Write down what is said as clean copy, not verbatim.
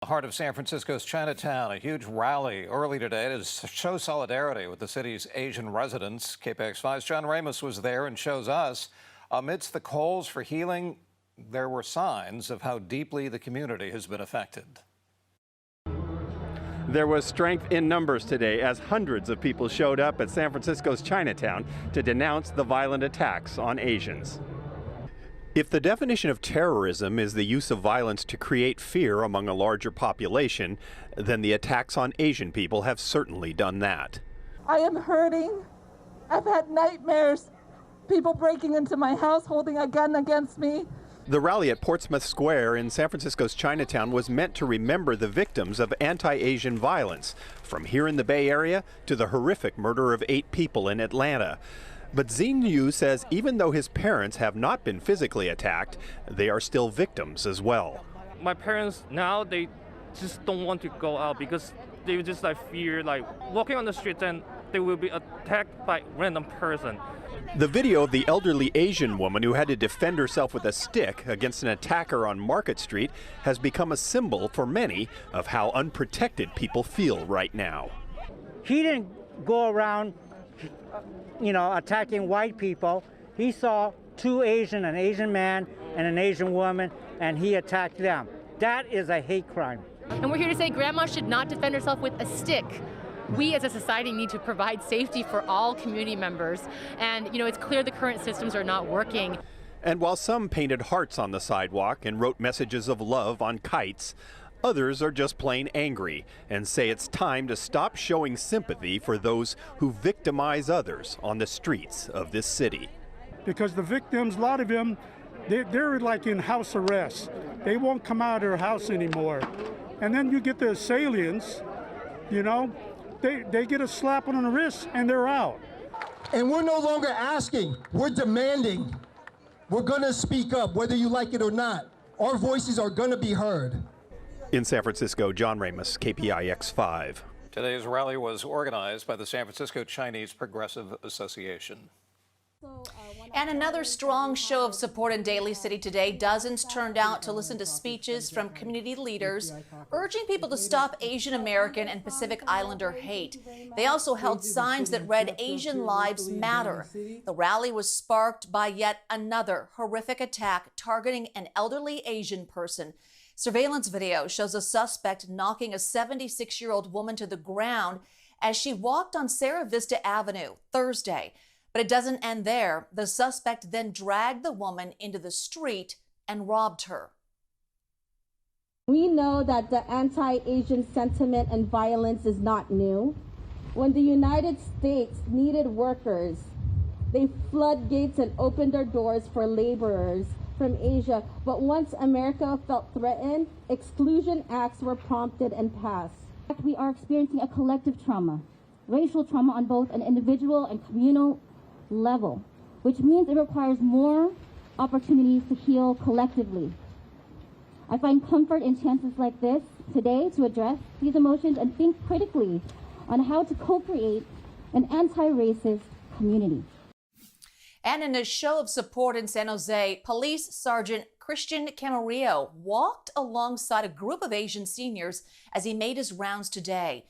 The heart of San Francisco's Chinatown, a huge rally early today to show solidarity with the city's Asian residents. KPIX5's John Ramos was there and shows us, amidst the calls for healing, there were signs of how deeply the community has been affected. There was strength in numbers today as hundreds of people showed up at San Francisco's Chinatown to denounce the violent attacks on Asians. If the definition of terrorism is the use of violence to create fear among a larger population, then the attacks on Asian people have certainly done that. I am hurting. I've had nightmares. People breaking into my house, holding a gun against me. The rally at Portsmouth Square in San Francisco's Chinatown was meant to remember the victims of anti-Asian violence, from here in the Bay Area to the horrific murder of 8 people in Atlanta. But Zine Yu says even though his parents have not been physically attacked, they are still victims as well. My parents now, they just don't want to go out because they just fear walking on the streets and they will be attacked by random person. The video of the elderly Asian woman who had to defend herself with a stick against an attacker on Market Street has become a symbol for many of how unprotected people feel right now. He didn't go around attacking white people. He saw 2 Asian, an Asian man and an Asian woman, and he attacked them. That is a hate crime. And we're here to say grandma should not defend herself with a stick. We as a society need to provide safety for all community members. And, it's clear the current systems are not working. And while some painted hearts on the sidewalk and wrote messages of love on kites, others are just plain angry and say it's time to stop showing sympathy for those who victimize others on the streets of this city. Because the victims, a lot of them, they're like in house arrest. They won't come out of their house anymore. And then you get the assailants, they get a slap on the wrist and they're out. And we're no longer asking, we're demanding. We're gonna speak up, whether you like it or not. Our voices are gonna be heard. In San Francisco, John Ramos, KPIX5. Today's rally was organized by the San Francisco Chinese Progressive Association. And another strong show of support in Daly City today. Dozens turned out to listen to speeches from community leaders urging people to stop Asian American and Pacific Islander hate. They also held signs that read "Asian Lives Matter." The rally was sparked by yet another horrific attack targeting an elderly Asian person. Surveillance video shows a suspect knocking a 76-year-old woman to the ground as she walked on Sierra Vista Avenue Thursday. But it doesn't end there. The suspect then dragged the woman into the street and robbed her. We know that the anti-Asian sentiment and violence is not new. When the United States needed workers, they floodgates and opened their doors for laborers from Asia. But once America felt threatened, exclusion acts were prompted and passed. We are experiencing a collective trauma, racial trauma on both an individual and communal level, which means it requires more opportunities to heal collectively. I find comfort in chances like this today to address these emotions and think critically on how to co-create an anti-racist community. And in a show of support in San Jose, Police Sergeant Christian Camarillo walked alongside a group of Asian seniors as he made his rounds today.